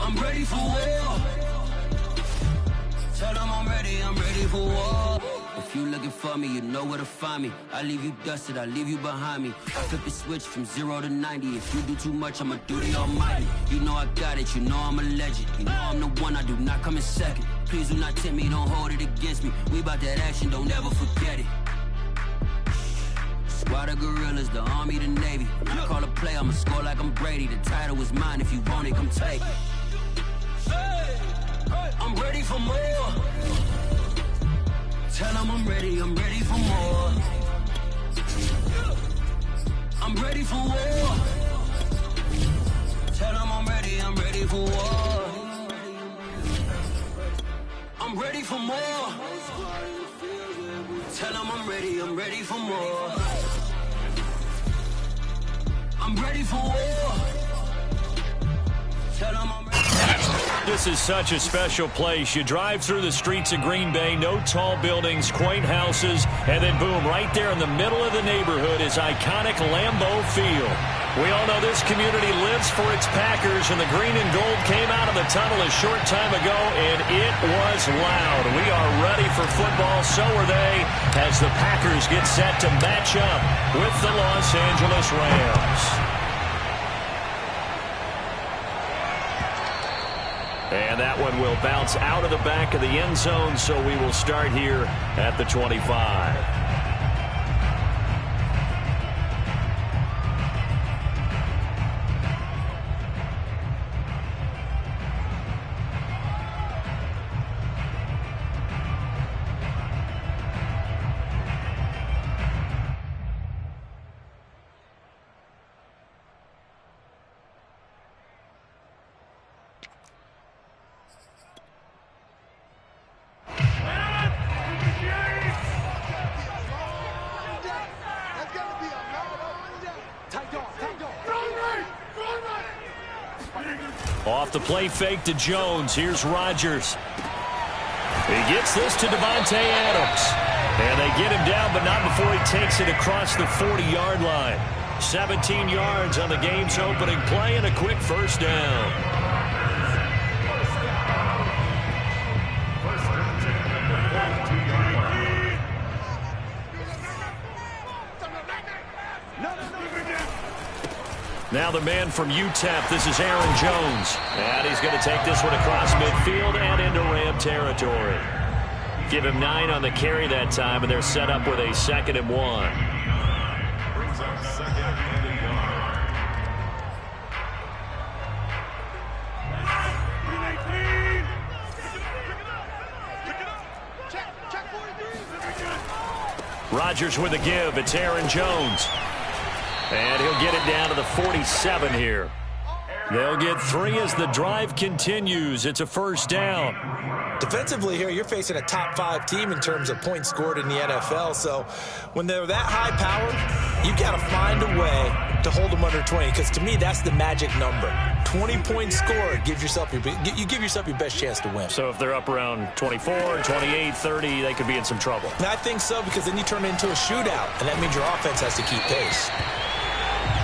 I'm ready for war. Tell them I'm ready for war. If you looking for me, you know where to find me. I leave you dusted, I leave you behind me. I flip the switch from 0 to 90. If you do too much, I'ma do the almighty. You know I got it, you know I'm a legend. You know I'm the one, I do not come in second. Please do not tempt me, don't hold it against me. We bout that action, don't ever forget it. Squad of gorillas, the army, the navy. When I call a play, I'ma score like I'm Brady. The title is mine, if you want it, come take it. I'm ready for more. Tell them I'm ready for more. I'm ready for war. Tell them I'm ready for war. I'm ready for more. Tell them I'm ready for more. I'm ready for war. Tell them I'm ready. This is such a special place. You drive through the streets of Green Bay, no tall buildings, quaint houses, and then boom, right there in the middle of the neighborhood is iconic Lambeau Field. We all know this community lives for its Packers, and the green and gold came out of the tunnel a short time ago, and it was loud. We are ready for football, so are they, as the Packers get set to match up with the Los Angeles Rams. And that one will bounce out of the back of the end zone, so we will start here at the 25. Off the play fake to Jones. Here's Rodgers. He gets this to Devontae Adams. And they get him down, but not before he takes it across the 40-yard line. 17 yards on the game's opening play and a quick first down. Now the man from UTEP, this is Aaron Jones. And he's going to take this one across midfield and into Ram territory. Give him 9 on the carry that time, and they're set up with a 2nd and 1. Rodgers with a give. It's Aaron Jones. And he'll get it down to the 47 here. They'll get 3 as the drive continues. It's a first down. Defensively here, you're facing a top 5 team in terms of points scored in the NFL. So when they're that high powered, you've got to find a way to hold them under 20. Because to me, that's the magic number. 20 points scored gives yourself you give yourself your best chance to win. So if they're up around 24, 28, 30, they could be in some trouble. I think so, because then you turn it into a shootout, and that means your offense has to keep pace.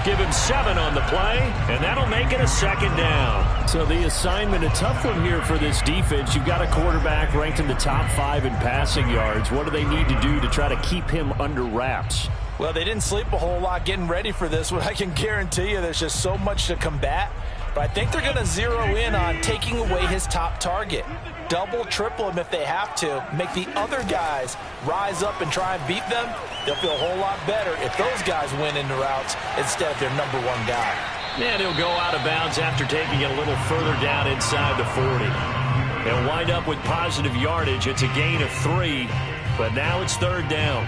Give him 7 on the play, and that'll make it a 2nd down. So the assignment, a tough one here for this defense. You've got a quarterback ranked in the top 5 in passing yards. What do they need to do to try to keep him under wraps? Well, they didn't sleep a whole lot getting ready for this one. I can guarantee you there's just so much to combat. But I think they're going to zero in on taking away his top target. Double, triple him if they have to. Make the other guys rise up and try and beat them. They'll feel a whole lot better if those guys win in the routes instead of their number 1 guy. And he'll go out of bounds after taking it a little further down inside the 40. They'll wind up with positive yardage. It's a gain of 3, but now it's 3rd down.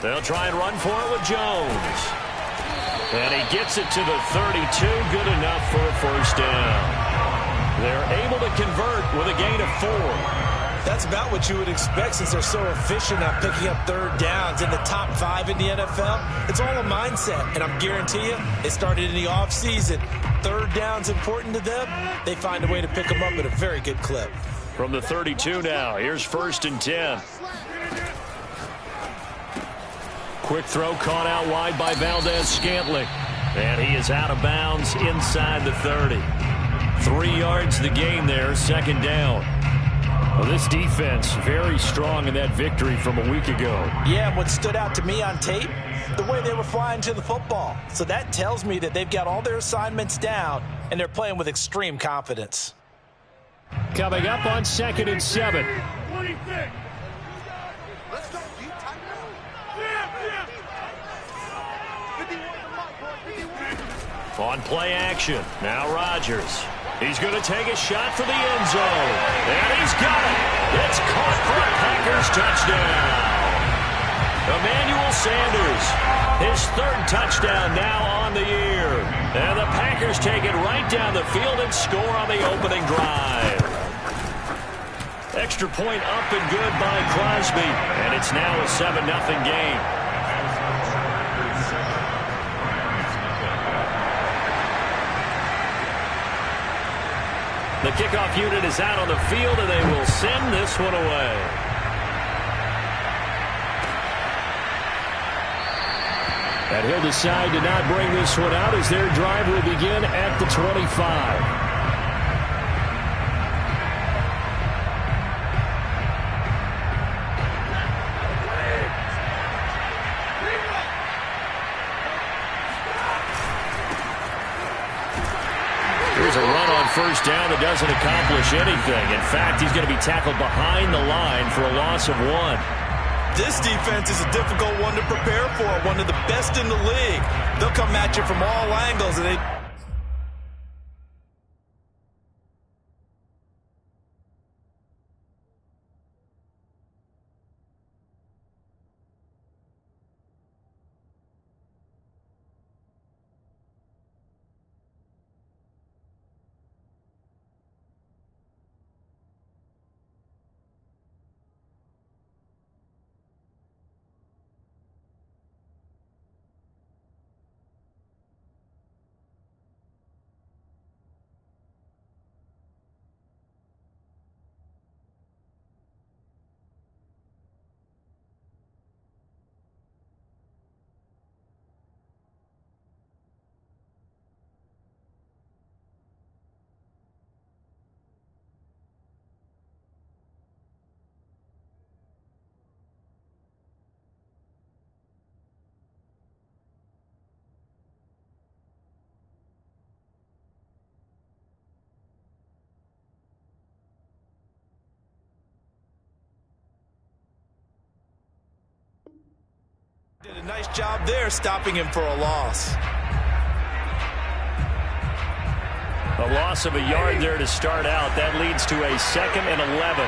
They'll try and run for it with Jones. And he gets it to the 32. Good enough for a first down. They're able to convert with a gain of 4. That's about what you would expect since they're so efficient at picking up third downs in the top 5 in the NFL. It's all a mindset, and I'm guarantee you, it started in the offseason. Third down's important to them. They find a way to pick them up at a very good clip. From the 32 now, here's 1st and 10. Quick throw caught out wide by Valdez-Scantling. And he is out of bounds inside the 30. 3 yards the gain there, 2nd down. Well, this defense very strong in that victory from a week ago. Yeah, what stood out to me on tape, the way they were flying to the football. So that tells me that they've got all their assignments down, and they're playing with extreme confidence. Coming up on 2nd and 7. On play action, now Rodgers. He's going to take a shot for the end zone. And he's got it. It's caught for a Packers touchdown. Emmanuel Sanders, his 3rd touchdown now on the year. And the Packers take it right down the field and score on the opening drive. Extra point up and good by Crosby. And it's now a 7-0 game. The kickoff unit is out on the field, and they will send this one away. And he'll decide to not bring this one out as their drive will begin at the 25. Here's a run on 1st down that doesn't accomplish anything. In fact, he's going to be tackled behind the line for a loss of 1. This defense is a difficult one to prepare for, one of the best in the league. They'll come at you from all angles, and they... Did a nice job there stopping him for a loss. A loss of a yard there to start out. That leads to a 2nd and 11.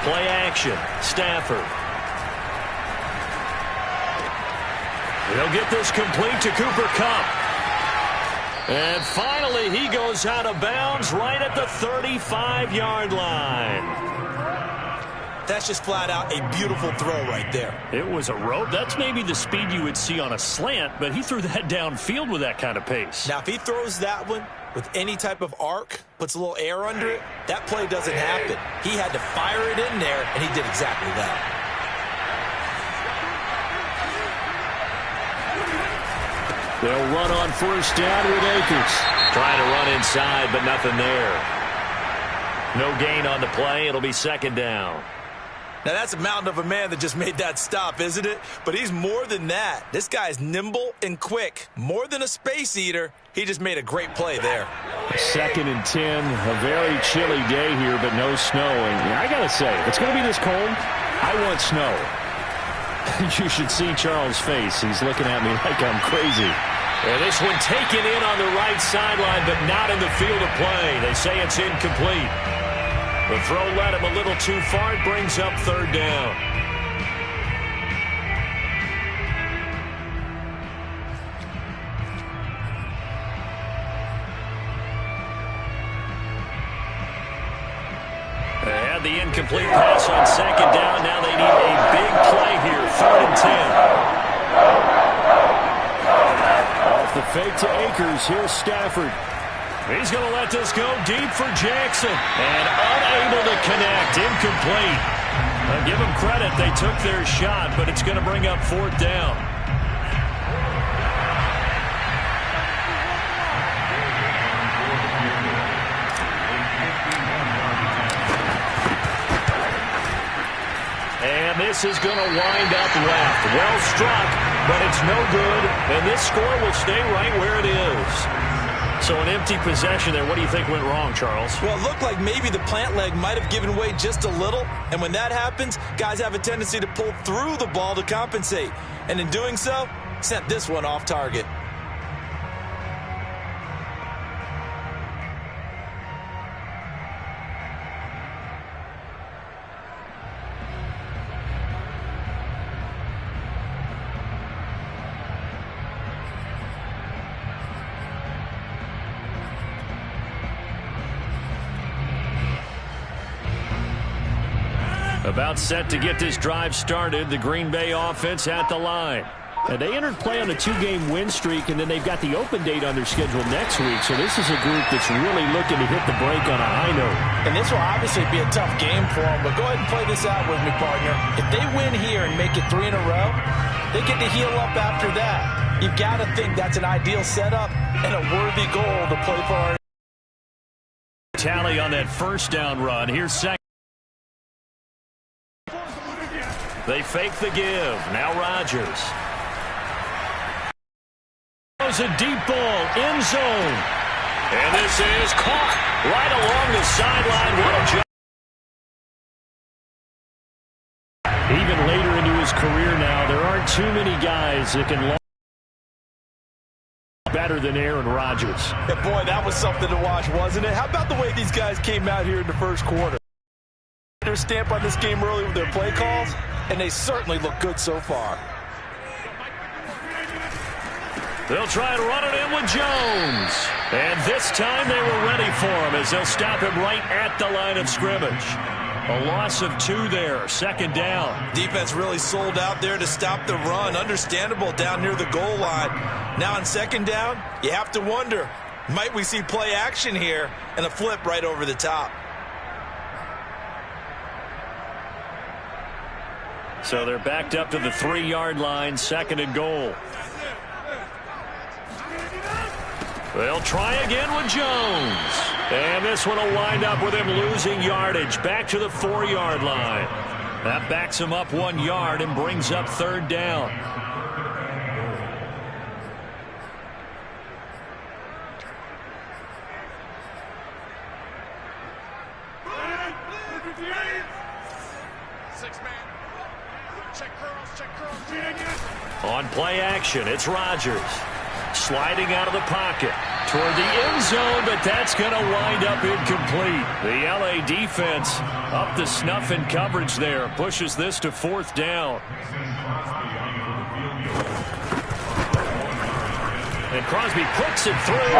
Play action. Stafford. He'll get this complete to Cooper Kupp. And finally, he goes out of bounds right at the 35-yard line. That's just flat out a beautiful throw right there. It was a rope. That's maybe the speed you would see on a slant, but he threw that downfield with that kind of pace. Now, if he throws that one with any type of arc, puts a little air under it, that play doesn't happen. He had to fire it in there, and he did exactly that. They'll run on 1st down with Akers. Trying to run inside, but nothing there. No gain on the play. It'll be 2nd down. Now, that's a mountain of a man that just made that stop, isn't it? But he's more than that. This guy's nimble and quick. More than a space eater. He just made a great play there. 2nd and 10. A very chilly day here, but no snow. And I got to say, if it's going to be this cold, I want snow. You should see Charles' face. He's looking at me like I'm crazy. And this one taken in on the right sideline, but not in the field of play. They say it's incomplete. The throw led him a little too far. It brings up 3rd down. incomplete pass on second down. Now they need a big play here, 3rd and 10. Off the fake to Akers, here's Stafford. He's going to let this go deep for Jackson. And unable to connect, incomplete. Now give them credit, they took their shot, but it's going to bring up 4th down. And this is going to wind up left. Well struck, but it's no good. And this score will stay right where it is. So an empty possession there. What do you think went wrong, Charles? Well, it looked like maybe the plant leg might have given way just a little. And when that happens, guys have a tendency to pull through the ball to compensate. And in doing so, sent this one off target. About set to get this drive started, the Green Bay offense at the line. And they entered play on a 2-game win streak, and then they've got the open date on their schedule next week. So this is a group that's really looking to hit the break on a high note. And this will obviously be a tough game for them, but go ahead and play this out with me, partner. If they win here and make it 3 in a row, they get to heal up after that. You've got to think that's an ideal setup and a worthy goal to play for. Tally on that first down run. Here's second. They fake the give. Now Rodgers. Throws a deep ball, end zone. And this is caught right along the sideline. What a jump. Even later into his career now, there aren't too many guys that can better than Aaron Rodgers. Yeah, boy, that was something to watch, wasn't it? How about the way these guys came out here in the first quarter? Their stamp on this game early with their play calls, and they certainly look good so far. They'll try and run it in with Jones. And this time they were ready for him as they'll stop him right at the line of scrimmage. A loss of 2 there, second down. Defense really sold out there to stop the run. Understandable down near the goal line. Now on second down, you have to wonder, might we see play action here and a flip right over the top? So they're backed up to the 3-yard line, second and goal. They'll try again with Jones. And this one will wind up with him losing yardage back to the 4-yard line. That backs him up 1 yard and brings up third down. On play action, it's Rodgers. Sliding out of the pocket toward the end zone, but that's going to wind up incomplete. The LA defense up to snuff in coverage there. Pushes this to 4th down. And Crosby puts it through.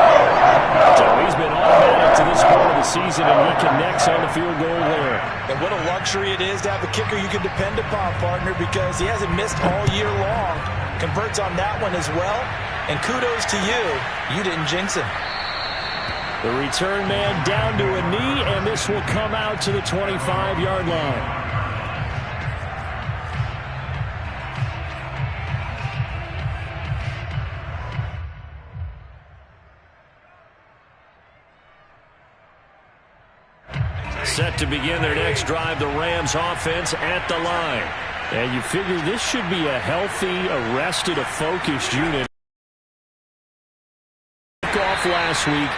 So he's been automatic to this part of the season, and he connects on the field goal there. And what a luxury it is to have a kicker you can depend upon, partner, because he hasn't missed all year long. Converts on that one as well. And kudos to you. You didn't jinx him. The return man down to a knee, and this will come out to the 25-yard line. Set to begin their next drive, the Rams offense at the line. And you figure this should be a healthy, arrested, a focused unit. Off last week.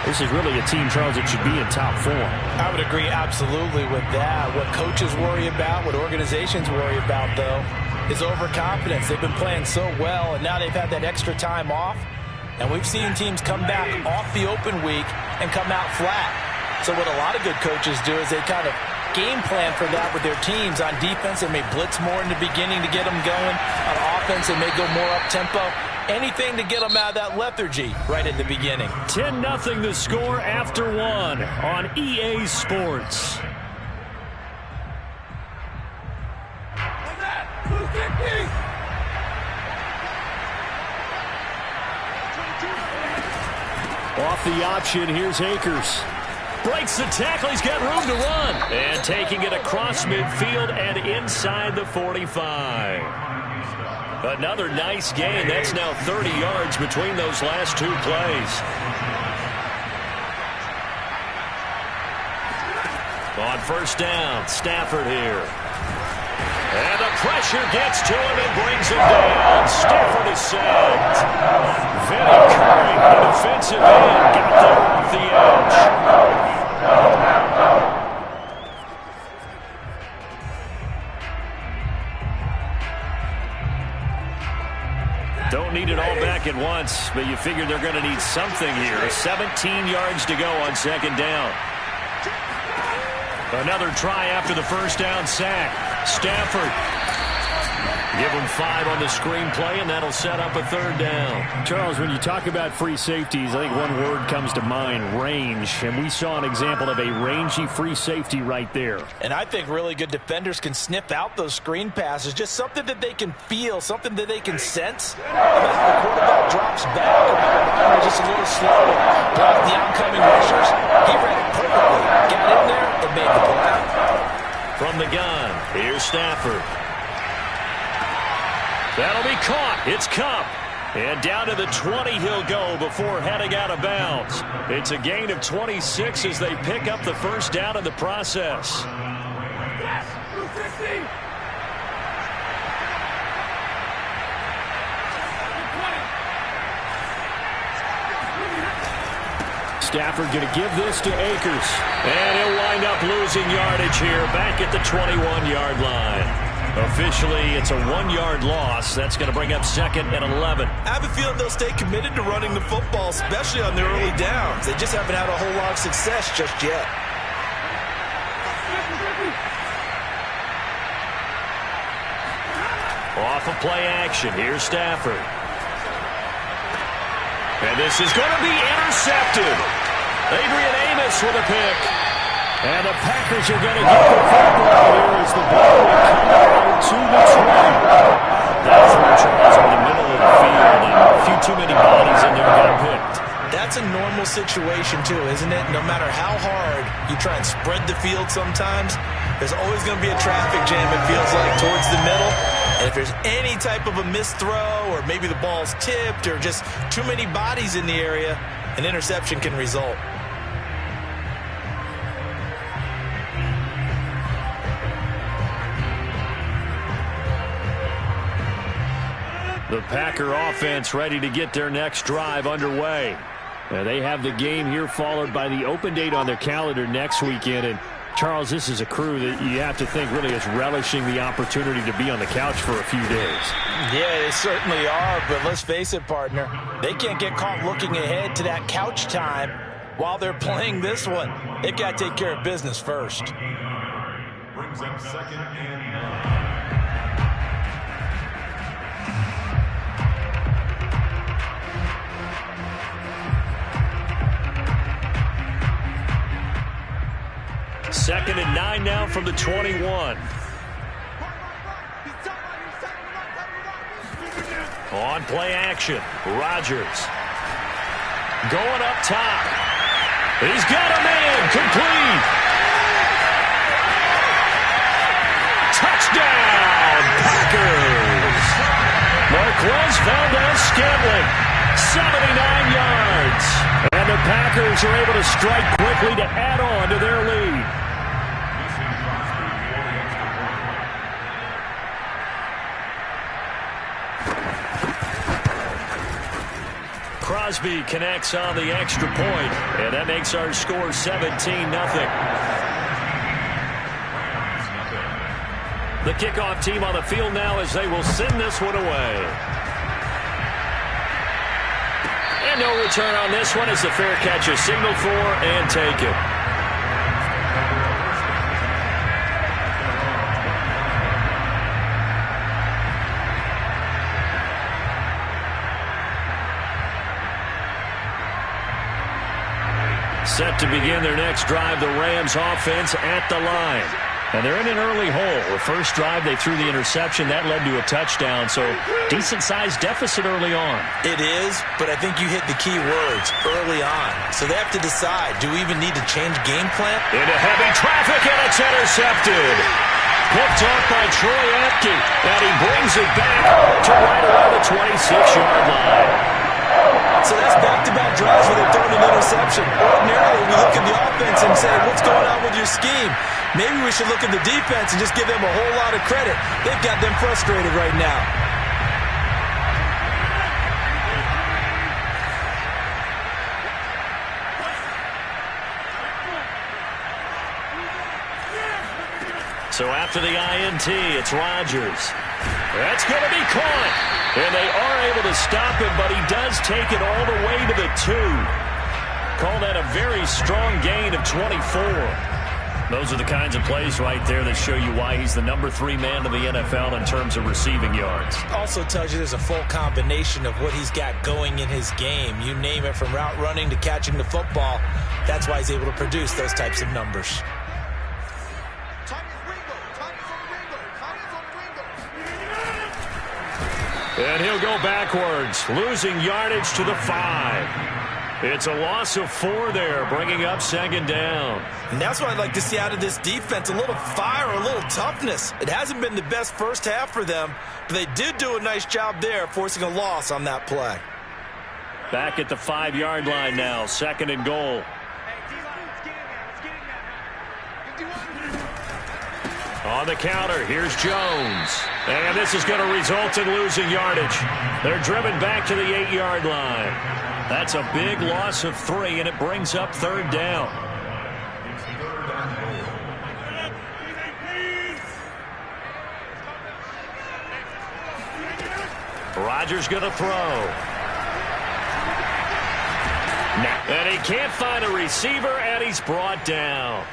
This is really a team, Charles, that should be in top form. I would agree absolutely with that. What coaches worry about, what organizations worry about, though, is overconfidence. They've been playing so well, and now they've had that extra time off. And we've seen teams come back off the open week and come out flat. So what a lot of good coaches do is they kind of game plan for that with their teams. On defense, they may blitz more in the beginning to get them going. On offense, they may go more up-tempo. Anything to get them out of that lethargy right at the beginning. 10-0 the score after 1 on EA Sports. Off the option, here's Akers. Breaks the tackle. He's got room to run. And taking it across midfield and inside the 45. Another nice gain. That's now 30 yards between those last two plays. On first down, Stafford here. And the pressure gets to him and brings him down. Stafford is sacked. Vinny Curry, the defensive end, got there off the edge. Don't need it all back at once, but you figure they're going to need something here. 17 yards to go on second down. Another try after the first down sack. Stafford. Give him 5 on the screenplay, and that'll set up a third down. Charles, when you talk about free safeties, I think one word comes to mind, range. And we saw an example of a rangy free safety right there. And I think really good defenders can sniff out those screen passes. Just something that they can feel, something that they can sense. The quarterback drops back, or just a little slow. Block the oncoming rushers. He read it perfectly. Got in there and made the play. From the gun, here's Stafford. That'll be caught. It's Cup. And down to the 20 he'll go before heading out of bounds. It's a gain of 26 as they pick up the first down in the process. Stafford going to give this to Akers. And he'll wind up losing yardage here back at the 21-yard line. Officially, it's a 1-yard loss. That's going to bring up second and 11. I have a feeling they'll stay committed to running the football, especially on their early downs. They just haven't had a whole lot of success just yet. Off of play action. Here's Stafford. And this is going to be intercepted. Adrian Amos with a pick. And the Packers are going to get the football here as the ball will come out to the 20. That's where Charles in the middle of the field, and a few too many bodies in there got picked. That's a normal situation too, isn't it? No matter how hard you try and spread the field sometimes, there's always going to be a traffic jam, it feels like, towards the middle. And if there's any type of a missed throw, or maybe the ball's tipped, or just too many bodies in the area, an interception can result. The Packer offense ready to get their next drive underway. They have the game here followed by the open date on their calendar next weekend. And Charles, this is a crew that you have to think really is relishing the opportunity to be on the couch for a few days. Yeah, they certainly are, but let's face it, partner. They can't get caught looking ahead to that couch time while they're playing this one. They've got to take care of business first. Brings up second and 9. Second and 9 now from the 21. On play action, Rodgers. Going up top. He's got a man, complete. Touchdown, Packers. Marquez Valdez-Scantling, 79 yards. And the Packers are able to strike quickly to add on to their lead. Crosby connects on the extra point, and that makes our score 17-0. The kickoff team on the field now as they will send this one away. And no return on this one as the fair catch is signaled for and taken. Set to begin their next drive, the Rams offense at the line. And they're in an early hole. The first drive, they threw the interception. That led to a touchdown, so decent-sized deficit early on. It is, but I think you hit the key words, early on. So they have to decide, do we even need to change game plan? Into heavy traffic, and it's intercepted. Picked off by Troy Apke, and he brings it back to right around the 26-yard line. So that's back-to-back drives where they're throwing an interception. Ordinarily, we look at the offense and say, what's going on with your scheme? Maybe we should look at the defense and just give them a whole lot of credit. They've got them frustrated right now. So after the INT, it's Rodgers. That's going to be caught. And they are able to stop him, but he does take it all the way to the 2. Call that a very strong gain of 24. Those are the kinds of plays right there that show you why he's the number 3 man in the NFL in terms of receiving yards. Also tells you there's a full combination of what he's got going in his game. You name it, from route running to catching the football. That's why he's able to produce those types of numbers. And he'll go backwards, losing yardage to the 5. It's a loss of 4 there, bringing up second down. And that's what I'd like to see out of this defense, a little fire, a little toughness. It hasn't been the best first half for them, but they did do a nice job there, forcing a loss on that play. Back at the 5-yard line now, second and goal. On the counter, here's Jones. And this is going to result in losing yardage. They're driven back to the 8-yard line. That's a big loss of 3, and it brings up third down. Rodgers going to throw. And he can't find a receiver, and he's brought down.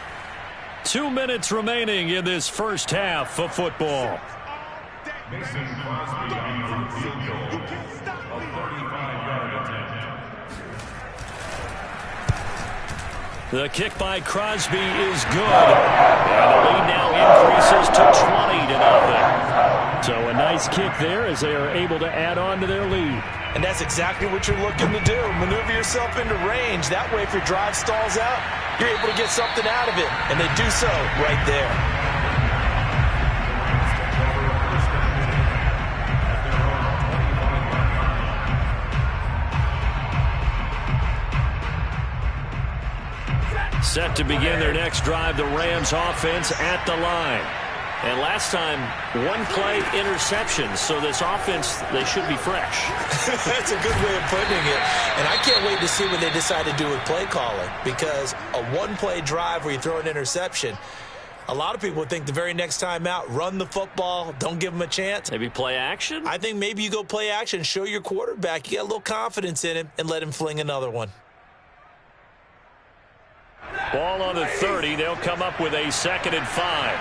2 minutes remaining in this first half of football. Mason Crosby on the field goal. A 35-yard attempt. The kick by Crosby is good. And the lead now increases to 20-0. So a nice kick there as they are able to add on to their lead. And that's exactly what you're looking to do. Maneuver yourself into range. That way, if your drive stalls out, you're able to get something out of it. And they do so right there. Set to begin their next drive, the Rams offense at the line. And last time, 1 play interception. So this offense, they should be fresh. That's a good way of putting it. And I can't wait to see what they decide to do with play calling. Because a 1-play drive where you throw an interception, a lot of people think the very next time out, run the football, don't give them a chance. Maybe play action? I think maybe you go play action, show your quarterback you got a little confidence in him, and let him fling another one. Ball on the 30. They'll come up with a 2nd and 5.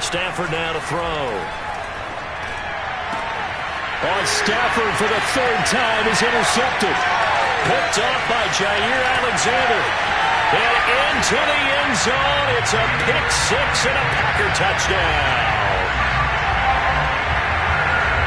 Stafford now to throw. Stafford for the 3rd time is intercepted. Picked off by Jair Alexander. And into the end zone. It's a pick 6 and a Packer touchdown.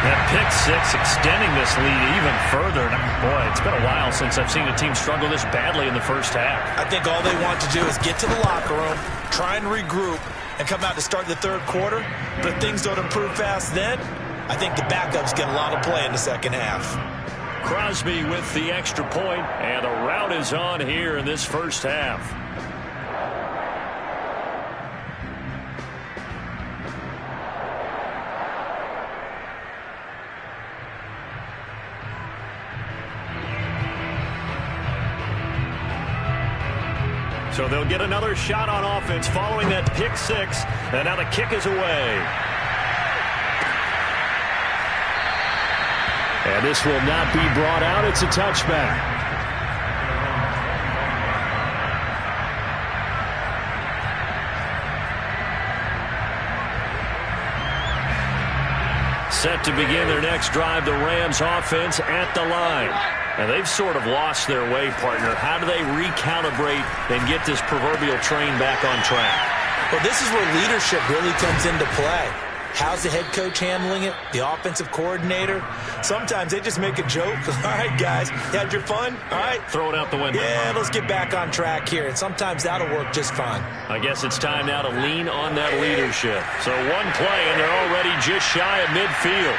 That pick 6 extending this lead even further. Boy, it's been a while since I've seen a team struggle this badly in the first half. I think all they want to do is get to the locker room, try and regroup, and come out to start the 3rd quarter. But if things don't improve fast then, I think the backups get a lot of play in the second half. Crosby with the extra point, and the rout is on here in this first half. So they'll get another shot on offense following that pick 6, and now the kick is away. And this will not be brought out. It's a touchback. Set to begin their next drive, the Rams offense at the line. And they've sort of lost their way, partner. How do they recalibrate and get this proverbial train back on track? Well, this is where leadership really comes into play. How's the head coach handling it? The offensive coordinator? Sometimes they just make a joke. All right, guys, you had your fun? All right. Throw it out the window. Yeah, let's get back on track here. And sometimes that'll work just fine. I guess it's time now to lean on that leadership. So one play, and they're already just shy of midfield.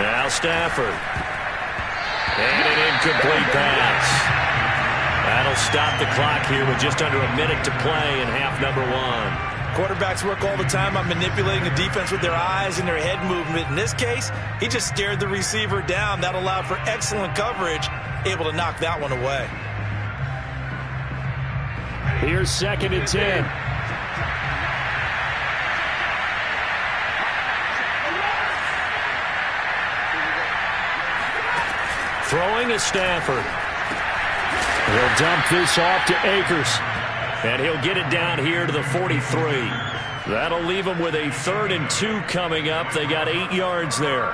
Now Stafford. And an incomplete pass. That'll stop the clock here with just under a minute to play in half number one. Quarterbacks work all the time on manipulating the defense with their eyes and their head movement. In this case, he just stared the receiver down. That allowed for excellent coverage, able to knock that one away. Here's 2nd and 10. Throwing is Stafford. He'll dump this off to Akers. And he'll get it down here to the 43. That'll leave them with a 3rd and 2 coming up. They got 8 yards there.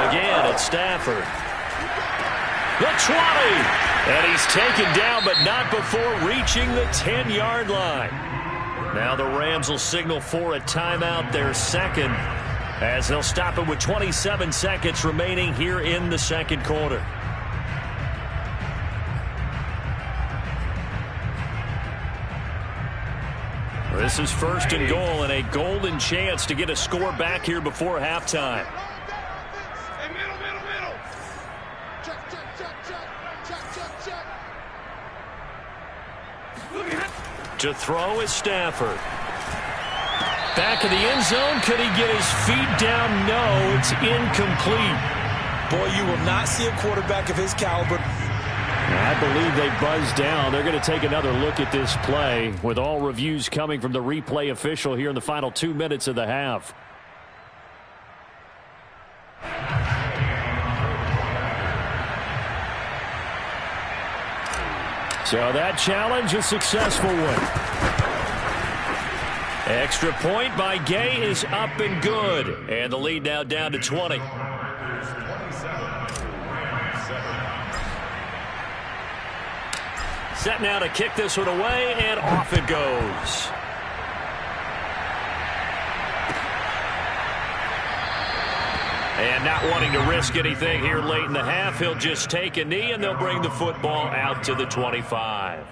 Again, it's Stafford. The 20. And he's taken down, but not before reaching the 10-yard line. Now the Rams will signal for a timeout, their second, as they'll stop it with 27 seconds remaining here in the second quarter. This is 1st and goal and a golden chance to get a score back here before halftime. To throw is Stafford. Back in the end zone. Could he get his feet down? No, it's incomplete. Boy, you will not see a quarterback of his caliber. I believe they buzzed down. They're going to take another look at this play with all reviews coming from the replay official here in the final 2 minutes of the half. So that challenge, a successful one. Extra point by Gay is up and good. And the lead now down to 20. Set now to kick this one away, and off it goes. And not wanting to risk anything here late in the half, he'll just take a knee, and they'll bring the football out to the 25.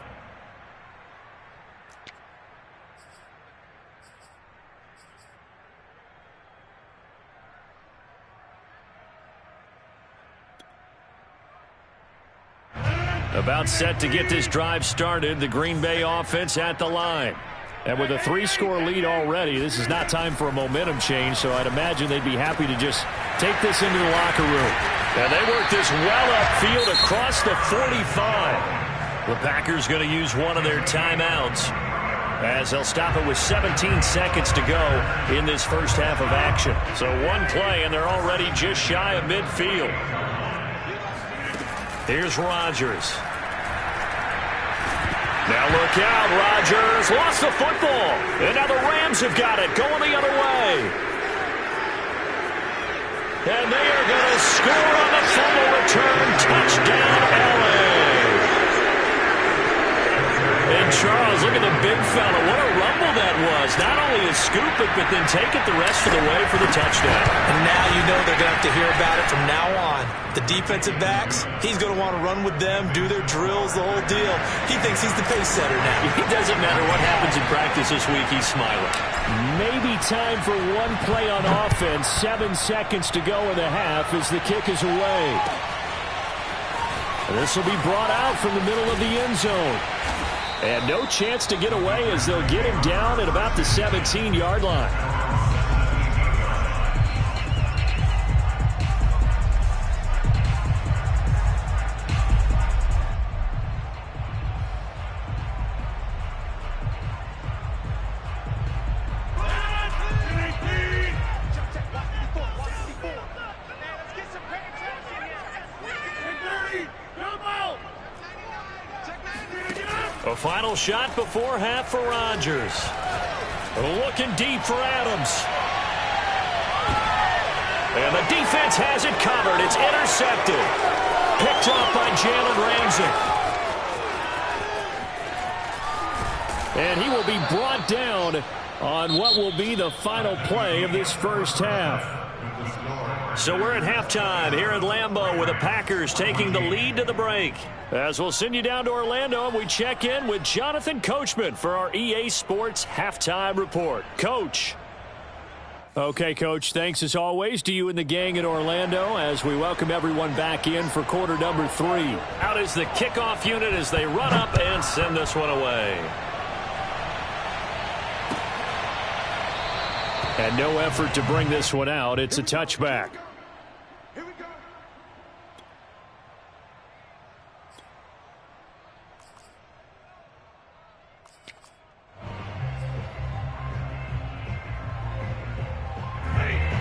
About set to get this drive started, the Green Bay offense at the line. And with a 3-score lead already, this is not time for a momentum change, so I'd imagine they'd be happy to just take this into the locker room. And they work this well upfield across the 45. The Packers going to use one of their timeouts as they'll stop it with 17 seconds to go in this first half of action. So one play, and they're already just shy of midfield. Here's Rodgers. Now look out, Rodgers lost the football. And now the Rams have got it, going the other way. And they are going to score on the fumble return. Touchdown, LA. And Charles, look at the big fella. What a rumble that was. Not only a scoop it, but then take it the rest of the way for the touchdown. And now you know they're going to have to hear about it from now on. The defensive backs, he's going to want to run with them, do their drills, the whole deal. He thinks he's the pace setter now. It doesn't matter what happens in practice this week, he's smiling. Maybe time for one play on offense. 7 seconds to go in the half as the kick is away. This will be brought out from the middle of the end zone. And no chance to get away as they'll get him down at about the 17-yard line. A final shot before half for Rodgers. Looking deep for Adams. And the defense has it covered. It's intercepted. Picked up by Jalen Ramsey. And he will be brought down on what will be the final play of this first half. So we're at halftime here at Lambeau with the Packers taking the lead to the break. As we'll send you down to Orlando, and we check in with Jonathan Coachman for our EA Sports Halftime Report. Coach. Okay, Coach, thanks as always to you and the gang in Orlando as we welcome everyone back in for quarter number 3. Out is the kickoff unit as they run up and send this one away. And no effort to bring this one out. It's a touchback. Here we go.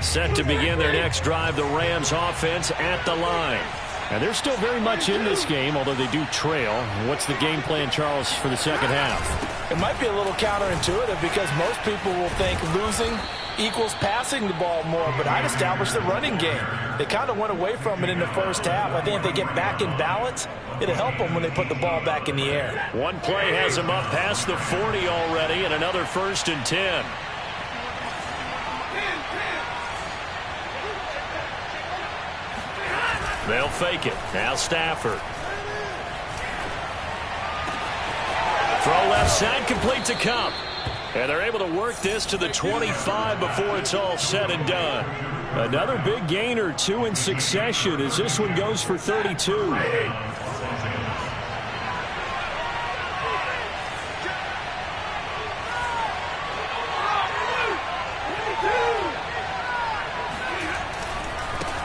Set to begin their next drive, the Rams offense at the line. And they're still very much in this game, although they do trail. What's the game plan, Charles, for the second half? It might be a little counterintuitive because most people will think losing equals passing the ball more, but I'd establish the running game. They kind of went away from it in the first half. I think if they get back in balance, it'll help them when they put the ball back in the air. One play has them up past the 40 already, and another 1st and 10. They'll fake it. Now Stafford. Throw left side, complete to Cup. And they're able to work this to the 25 before it's all said and done. Another big gain or 2 in succession as this one goes for 32.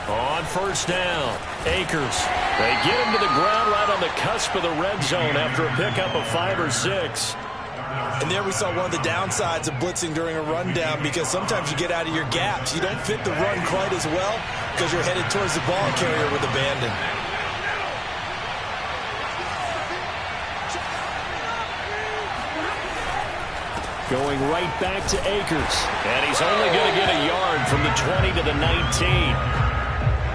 On first down, Akers. They get him to the ground right on the cusp of the red zone after a pickup of 5 or 6. And there we saw one of the downsides of blitzing during a rundown because sometimes you get out of your gaps. You don't fit the run quite as well because you're headed towards the ball carrier with abandon. Going right back to Akers. And he's only going to get a yard from the 20 to the 19.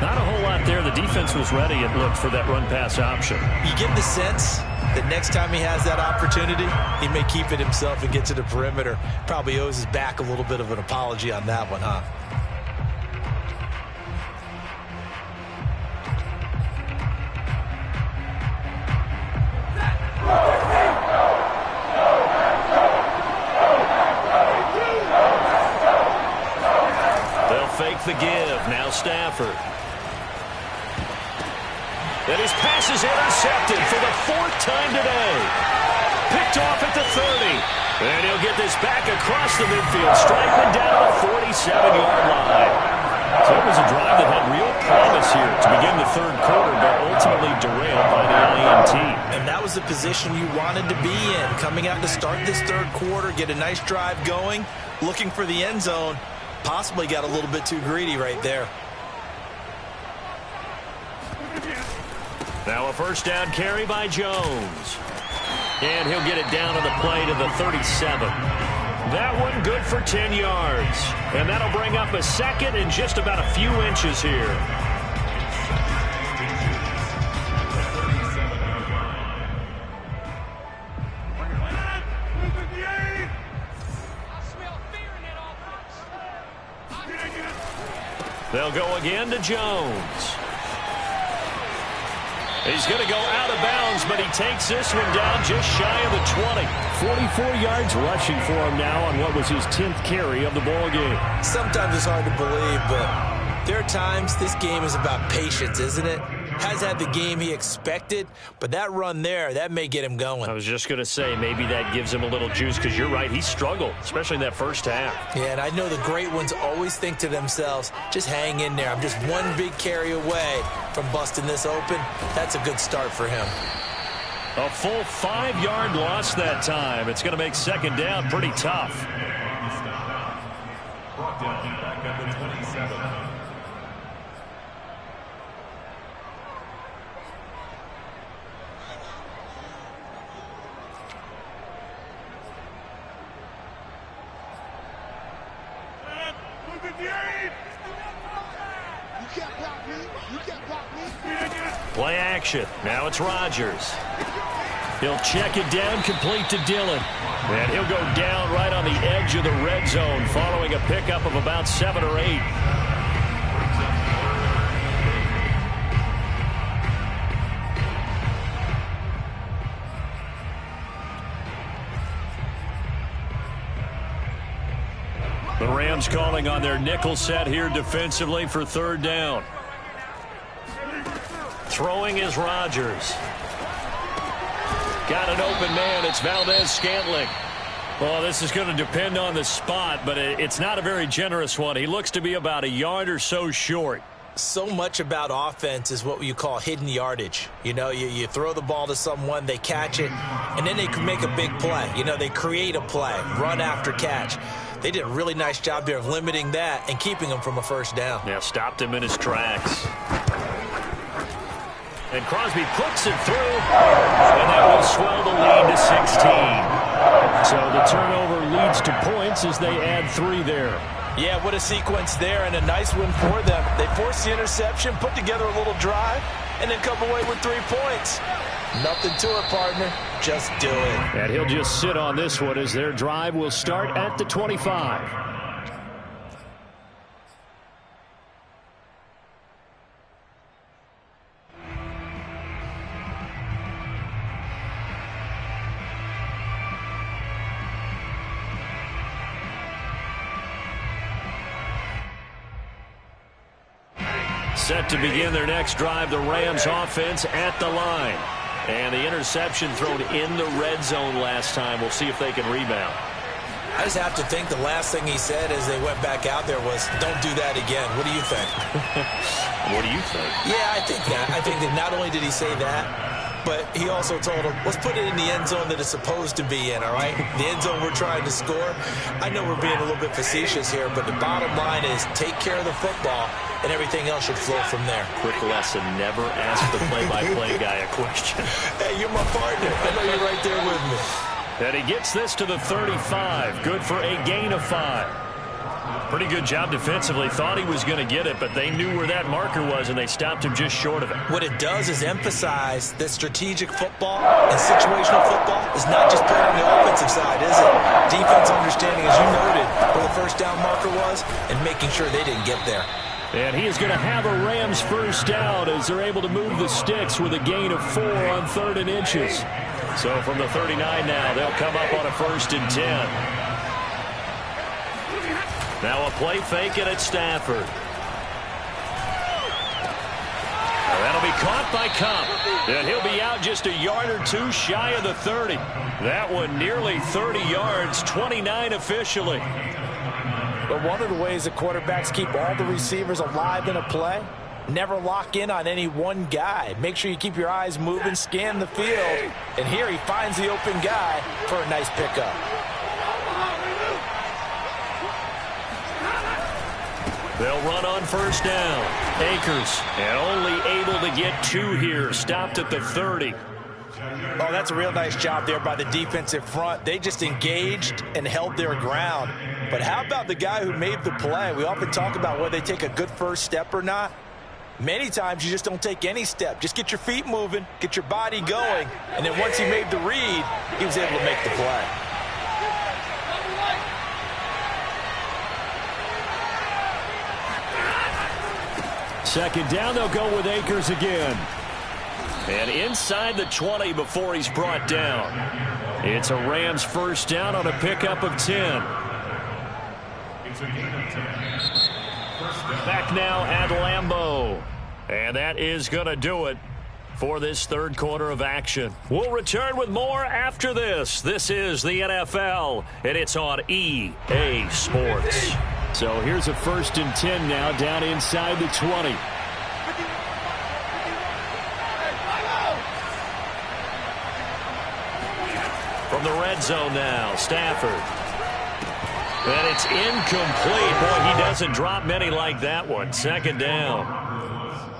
Not a whole lot there. The defense was ready, it looked, for that run-pass option. You get the sense that next time he has that opportunity, he may keep it himself and get to the perimeter. Probably owes his back a little bit of an apology on that one, huh? They'll fake the give. Now Stafford. And his pass is intercepted for the 4th time today. Picked off at the 30. And he'll get this back across the midfield. Striping down to the 47-yard line. So it was a drive that had real promise here to begin the 3rd quarter, but ultimately derailed by the INT. And that was the position you wanted to be in. Coming out to start this 3rd quarter, get a nice drive going, looking for the end zone. Possibly got a little bit too greedy right there. Now a first down carry by Jones. And he'll get it down on the play to the 37. That one good for 10 yards. And that'll bring up a 2nd and just about a few inches here. They'll go again to Jones. He's going to go out of bounds, but he takes this one down just shy of the 20. 44 yards rushing for him now on what was his 10th carry of the ball game. Sometimes it's hard to believe, but there are times this game is about patience, isn't it? Has had the game he expected, but that run there, that may get him going. I was just going to say maybe that gives him a little juice because you're right, he struggled, especially in that first half. Yeah, and I know the great ones always think to themselves, just hang in there. I'm just one big carry away from busting this open. That's a good start for him. A full 5-yard loss that time. It's going to make 2nd down pretty tough. Brought down back at the 27. Play action. Now it's Rodgers. He'll check it down, complete to Dillon. And he'll go down right on the edge of the red zone following a pickup of about 7 or 8. The Rams calling on their nickel set here defensively for 3rd down. Throwing is Rodgers. Got an open man. It's Valdez-Scantling. Well, this is going to depend on the spot, but it's not a very generous one. He looks to be about a yard or so short. So much about offense is what you call hidden yardage. You know, you throw the ball to someone, they catch it, and then they can make a big play. You know, they create a play, run after catch. They did a really nice job there of limiting that and keeping him from a 1st down. Yeah, stopped him in his tracks. And Crosby puts it through, and that will swell the lead to 16. So the turnover leads to points as they add 3 there. Yeah, what a sequence there, and a nice win for them. They forced the interception, put together a little drive, and then come away with 3 points. Nothing to it, partner. Just do it. And he'll just sit on this one as their drive will start at the 25. Set to begin their next drive, the Rams offense at the line. And the interception thrown in the red zone last time. We'll see if they can rebound. I just have to think the last thing he said as they went back out there was, don't do that again. What do you think? What do you think? Yeah, I think that. I think that not only did he say that, but he also told him, let's put it in the end zone that it's supposed to be in, all right? The end zone we're trying to score. I know we're being a little bit facetious here, but the bottom line is take care of the football, and everything else should flow from there. Quick lesson, never ask the play-by-play guy a question. Hey, you're my partner. I know you're right there with me. And he gets this to the 35. Good for a gain of 5. Pretty good job defensively. Thought he was going to get it, but they knew where that marker was, and they stopped him just short of it. What it does is emphasize that strategic football and situational football is not just playing on the offensive side, is it? Defense understanding, as you noted, where the 1st down marker was and making sure they didn't get there. And he is going to have a Rams 1st down as they're able to move the sticks with a gain of 4 on 3rd and inches. So from the 39 now, they'll come up on a 1st and 10. Now a play fake it at Stafford. Well, that'll be caught by Kupp. And he'll be out just a yard or 2 shy of the 30. That one nearly 30 yards, 29 officially. But one of the ways that quarterbacks keep all the receivers alive in a play, never lock in on any one guy. Make sure you keep your eyes moving, scan the field. And here he finds the open guy for a nice pickup. They'll run on 1st down. Akers, and only able to get 2 here. Stopped at the 30. Oh, that's a real nice job there by the defensive front. They just engaged and held their ground. But how about the guy who made the play? We often talk about whether they take a good first step or not. Many times you just don't take any step. Just get your feet moving, get your body going, and then once he made the read, he was able to make the play. Second down, they'll go with Akers again. And inside the 20 before he's brought down. It's a Rams 1st down on a pickup of 10. Back now at Lambeau. And that is going to do it for this 3rd quarter of action. We'll return with more after this. This is the NFL, and it's on EA Sports. So here's a 1st and 10 now down inside the 20. From the red zone now, Stafford. And it's incomplete. Boy, he doesn't drop many like that one. 2nd down.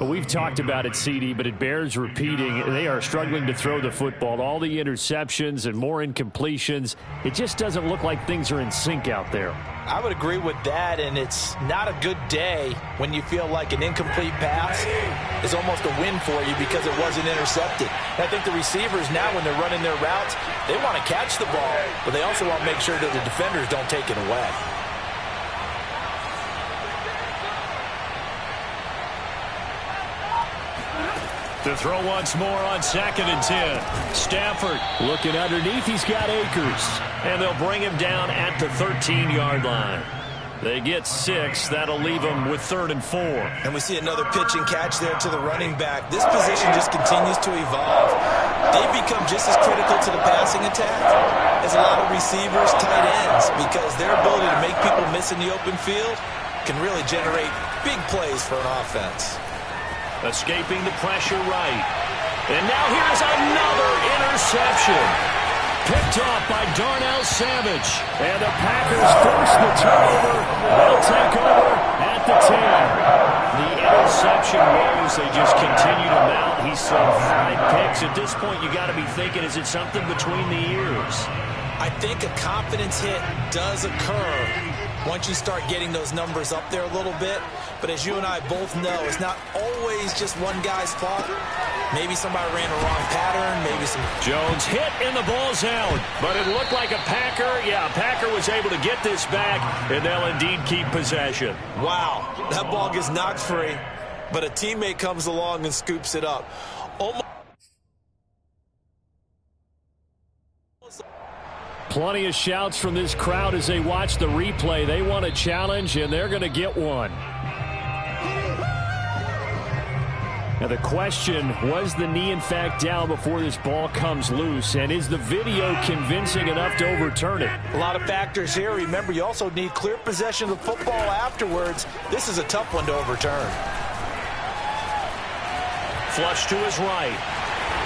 Well, we've talked about it, CD, but it bears repeating. They are struggling to throw the football. All the interceptions and more incompletions. It just doesn't look like things are in sync out there. I would agree with that, and it's not a good day when you feel like an incomplete pass is almost a win for you because it wasn't intercepted. And I think the receivers now, when they're running their routes, they want to catch the ball, but they also want to make sure that the defenders don't take it away. To throw once more on 2nd and 10. Stafford looking underneath. He's got Akers. And they'll bring him down at the 13-yard line. They get 6. That'll leave them with 3rd and 4. And we see another pitch and catch there to the running back. This position just continues to evolve. They've become just as critical to the passing attack as a lot of receivers, tight ends, because their ability to make people miss in the open field can really generate big plays for an offense. Escaping the pressure right. And now here's another interception. Picked off by Darnell Savage. And the Packers force the turnover. They'll take over at the 10. The interception woes, they just continue to mount. He's thrown 5 picks. At this point, you got to be thinking, is it something between the ears? I think a confidence hit does occur once you start getting those numbers up there a little bit. But as you and I both know, it's not always just one guy's fault. Maybe somebody ran a wrong pattern. Maybe some... Jones hit and the ball's out. But it looked like a Packer. Yeah, Packer was able to get this back, and they'll indeed keep possession. Wow, that ball gets knocked free, but a teammate comes along and scoops it up. Plenty of shouts from this crowd as they watch the replay. They want a challenge, and they're going to get one. Now the question, was the knee in fact down before this ball comes loose? And is the video convincing enough to overturn it? A lot of factors here. Remember, you also need clear possession of the football afterwards. This is a tough one to overturn. Flush to his right.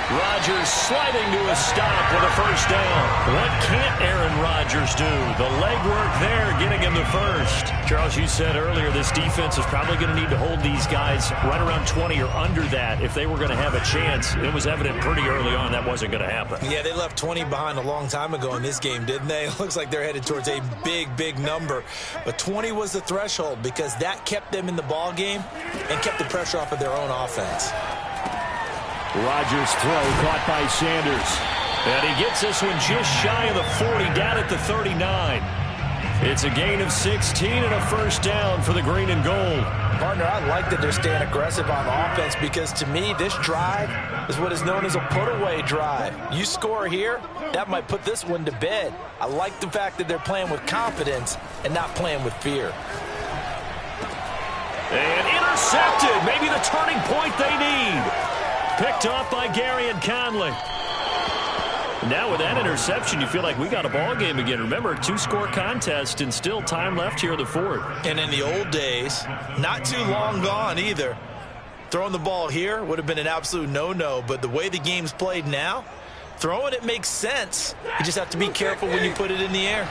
Rodgers sliding to a stop with a first down. What can't Aaron Rodgers do? The legwork there getting him the first. Charles, you said earlier this defense is probably going to need to hold these guys right around 20 or under that if they were going to have a chance. It was evident pretty early on that wasn't going to happen. Yeah, they left 20 behind a long time ago in this game, didn't they? It looks like they're headed towards a big, big number. But 20 was the threshold because that kept them in the ball game and kept the pressure off of their own offense. Rodgers' throw caught by Sanders. And he gets this one just shy of the 40, down at the 39. It's a gain of 16 and a first down for the green and gold. Partner, I like that they're staying aggressive on offense because to me, this drive is what is known as a put-away drive. You score here, that might put this one to bed. I like the fact that they're playing with confidence and not playing with fear. And intercepted, maybe the turning point they need. Picked off by Gary and Conley. Now with that interception, you feel like we got a ball game again. Remember, 2-score contest and still time left here in the fourth. And in the old days, not too long gone either, throwing the ball here would have been an absolute no-no. But the way the game's played now, throwing it makes sense. You just have to be careful when you put it in the air.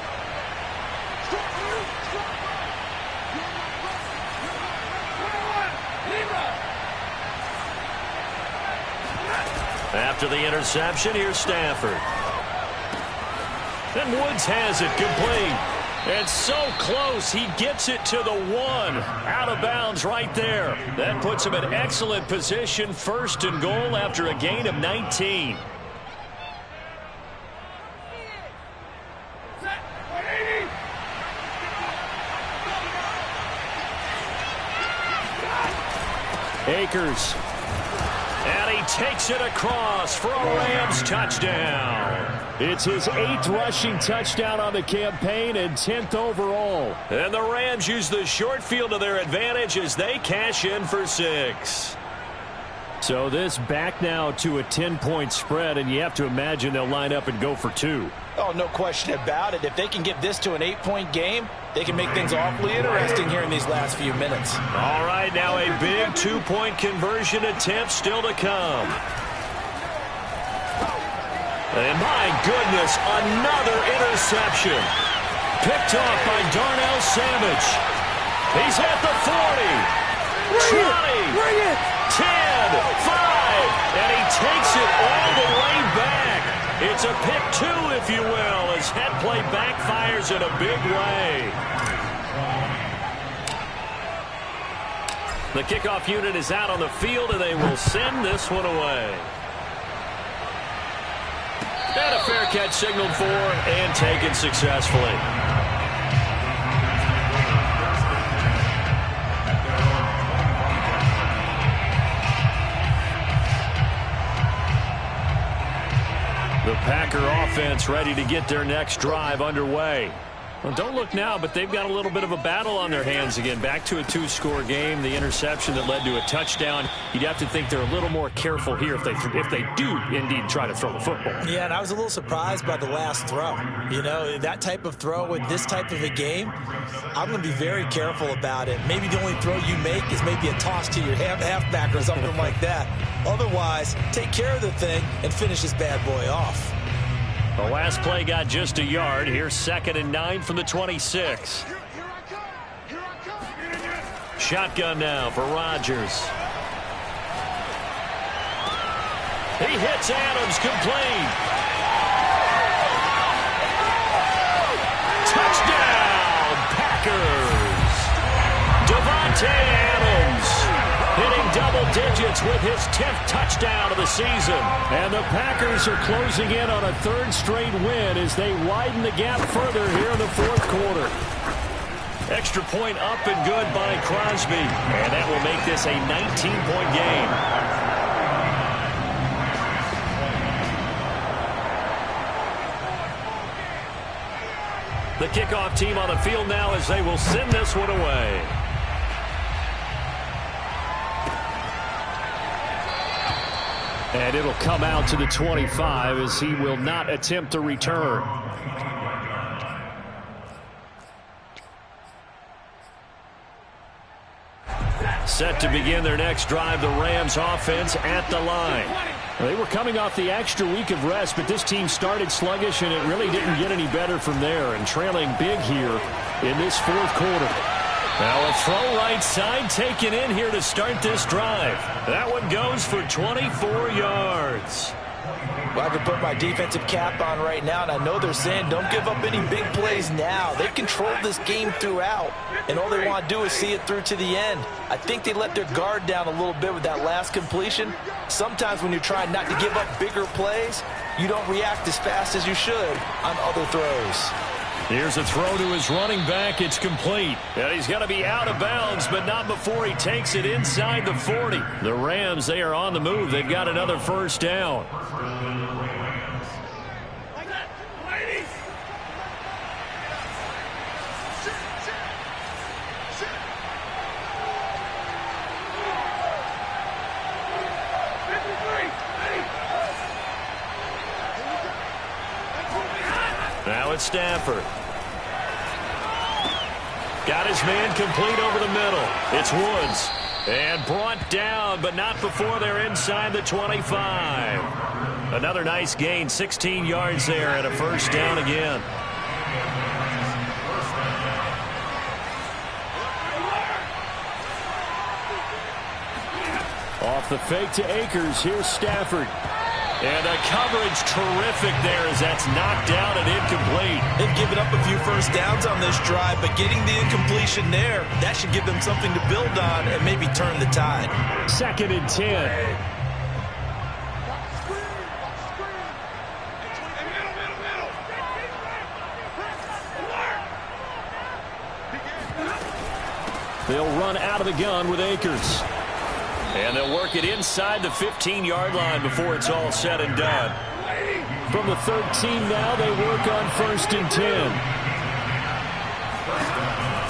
After the interception, here's Stafford. And Woods has it complete. And so close, he gets it to the 1. Out of bounds right there. That puts him in excellent position, 1st and goal after a gain of 19. Akers. And he takes it across for a Rams touchdown. It's his 8th rushing touchdown on the campaign and 10th overall. And the Rams use the short field to their advantage as they cash in for 6. So this back now to a 10-point spread, and you have to imagine they'll line up and go for 2. Oh, no question about it. If they can get this to an 8-point game, they can make things awfully interesting here in these last few minutes. All right, now a big 2-point conversion attempt still to come. And my goodness, another interception. Picked off by Darnell Savage. He's at the 40. 20. 10, 5, and he takes it all the way back. It's a pick 2, if you will, as head play backfires in a big way. The kickoff unit is out on the field, and they will send this one away. And a fair catch signaled for and taken successfully. The Packer offense ready to get their next drive underway. Well, don't look now, but they've got a little bit of a battle on their hands again. Back to a 2-score game. The interception that led to a touchdown. You'd have to think they're a little more careful here if they do indeed try to throw the football. Yeah, and I was a little surprised by the last throw. You know, that type of throw in this type of a game, I'm going to be very careful about it. Maybe the only throw you make is maybe a toss to your halfback or something like that. Otherwise, take care of the thing and finish this bad boy off. The last play got just a yard. Here's 2nd and 9 from the 26. Shotgun now for Rodgers. He hits Adams complete. Touchdown, Packers. Devontae Adams hitting double digits with his 10th touchdown of the season. And the Packers are closing in on a 3rd straight win as they widen the gap further here in the 4th quarter. Extra point up and good by Crosby. And that will make this a 19-point game. The kickoff team on the field now as they will send this one away. And it'll come out to the 25 as he will not attempt a return. Set to begin their next drive, the Rams offense at the line. They were coming off the extra week of rest, but this team started sluggish, and it really didn't get any better from there, and trailing big here in this 4th quarter. Now a throw right side taken in here to start this drive. That one goes for 24 yards. Well, I can put my defensive cap on right now, and I know they're saying don't give up any big plays now. They've controlled this game throughout, and all they want to do is see it through to the end. I think they let their guard down a little bit with that last completion. Sometimes when you're trying not to give up bigger plays, you don't react as fast as you should on other throws. Here's a throw to his running back. It's complete. And he's going to be out of bounds, but not before he takes it inside the 40. The Rams, they are on the move. They've got another 1st down. Now it's Stafford. Got his man complete over the middle. It's Woods. And brought down, but not before they're inside the 25. Another nice gain, 16 yards there, and a 1st down again. Off the fake to Akers, here's Stafford. And the coverage terrific there as that's knocked down and incomplete. They've given up a few 1st downs on this drive, but getting the incompletion there, that should give them something to build on and maybe turn the tide. 2nd and 10. They'll run out of the gun with Akers. And they'll work it inside the 15-yard line before it's all said and done. From the 13 now, they work on 1st and 10.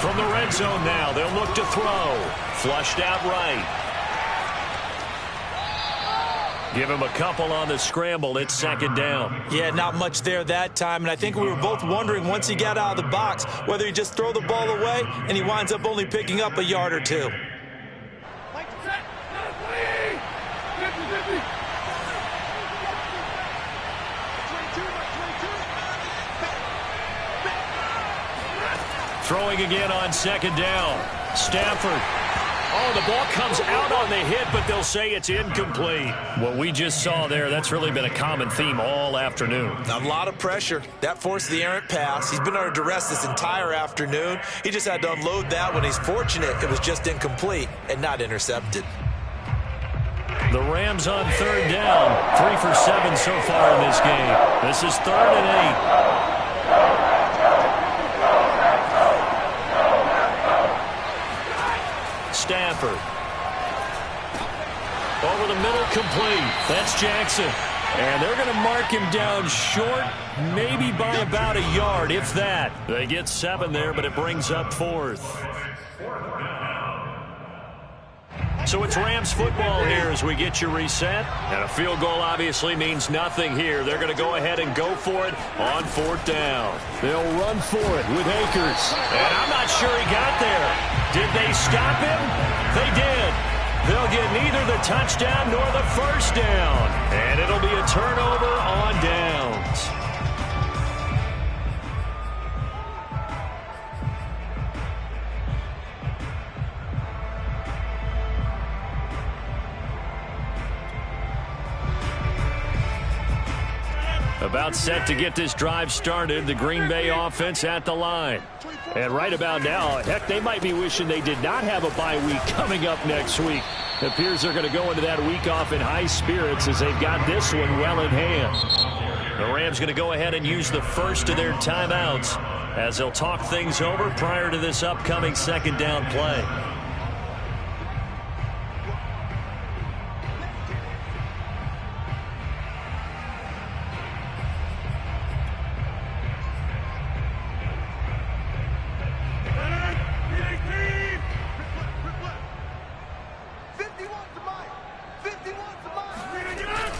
From the red zone now, they'll look to throw. Flushed out right. Give him a couple on the scramble. It's 2nd down. Yeah, not much there that time, and I think we were both wondering once he got out of the box whether he just throw the ball away and he winds up only picking up a yard or two. Throwing again on 2nd down. Stafford Oh, the ball comes out on the hit, but they'll say it's incomplete. What we just saw there, that's really been a common theme all afternoon. A lot of pressure. That forced the errant pass. He's been under duress this entire afternoon. He just had to unload that one. He's fortunate it was just incomplete and not intercepted. The Rams on third down. 3 for 7 so far in this game. This is 3rd and 8. Stafford. Over the middle, complete. That's Jackson. And they're going to mark him down short, maybe by about a yard, if that. They get 7 there, but it brings up 4th. So it's Rams football here as we get you reset. And a field goal obviously means nothing here. They're going to go ahead and go for it on 4th down. They'll run for it with Akers. And I'm not sure he got there. Did they stop him? They did. They'll get neither the touchdown nor the first down. And it'll be a turnover on downs. About set to get this drive started. The Green Bay offense at the line. And right about now, heck, they might be wishing they did not have a bye week coming up next week. It appears they're going to go into that week off in high spirits as they've got this one well in hand. The Rams going to go ahead and use the first of their timeouts as they'll talk things over prior to this upcoming second down play.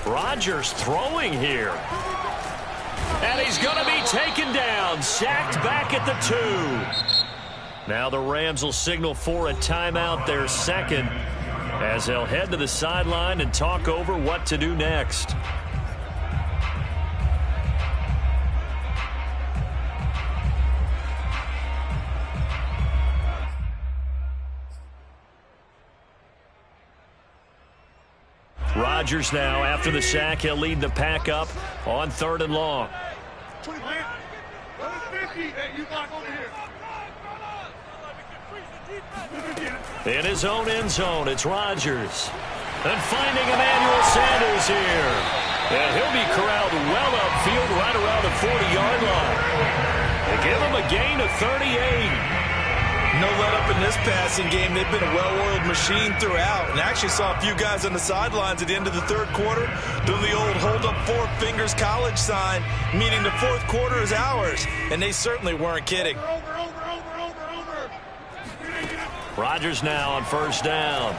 Rodgers throwing here. And he's going to be taken down. Sacked back at the 2. Now the Rams will signal for a timeout, their second, as they'll head to the sideline and talk over what to do next. Rodgers now, after the sack, he'll lead the pack up on 3rd and long. In his own end zone, it's Rodgers. And finding Emmanuel Sanders here. And he'll be corralled well upfield right around the 40-yard line. They give him a gain of 38. No let-up in this passing game. They've been a well-oiled machine throughout. And I actually saw a few guys on the sidelines at the end of the 3rd quarter doing the old hold-up 4 fingers college sign, meaning the 4th quarter is ours. And they certainly weren't kidding. Rodgers now on 1st down.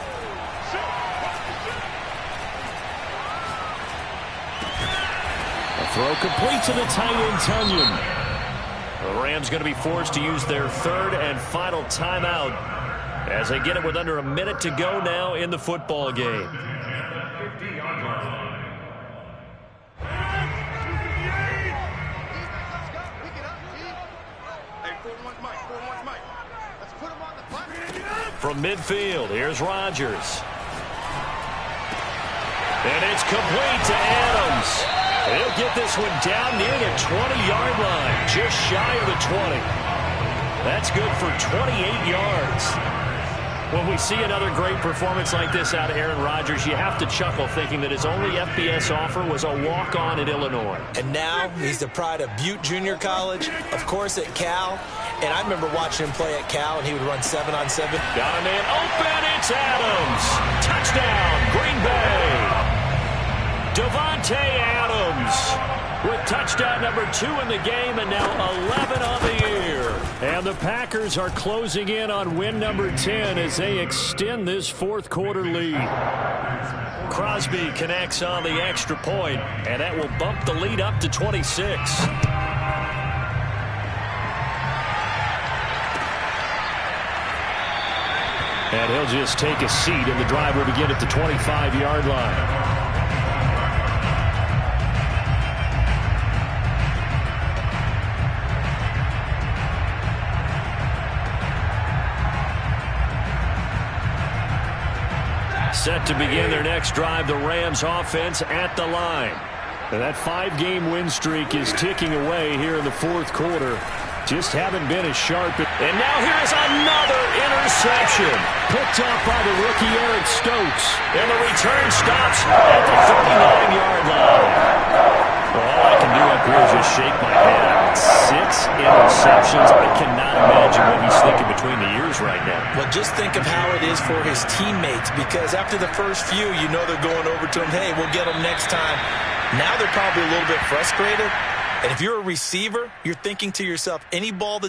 A throw complete to the tight end, Tunyon. The Rams going to be forced to use their 3rd and final timeout as they get it with under a minute to go now in the football game. From midfield, here's Rodgers. And it's complete to Adams. He'll get this one down near the 20-yard line, just shy of the 20. That's good for 28 yards. When we see another great performance like this out of Aaron Rodgers, you have to chuckle thinking that his only FBS offer was a walk-on at Illinois. And now he's the pride of Butte Junior College, of course at Cal. And I remember watching him play at Cal, and he would run 7-on-7. Got a man open, it's Adams. Touchdown, Green Bay. Devontae Adams with touchdown number 2 in the game and now 11 on the year. And the Packers are closing in on win number 10 as they extend this 4th quarter lead. Crosby connects on the extra point, and that will bump the lead up to 26. And he'll just take a seat, and the drive will begin at the 25-yard line. Set to begin their next drive, the Rams offense at the line. And that 5-game win streak is ticking away here in the fourth quarter. Just haven't been as sharp. And now here is another interception. Picked off by the rookie Eric Stokes. And the return stops at the 39-yard line. Well, all I can do up here is just shake my head. I mean, 6 interceptions. I cannot imagine what he's thinking between the ears right now. Well, just think of how it is for his teammates, because after the first few, you know they're going over to him, hey, we'll get them next time. Now they're probably a little bit frustrated. And if you're a receiver, you're thinking to yourself, any ball that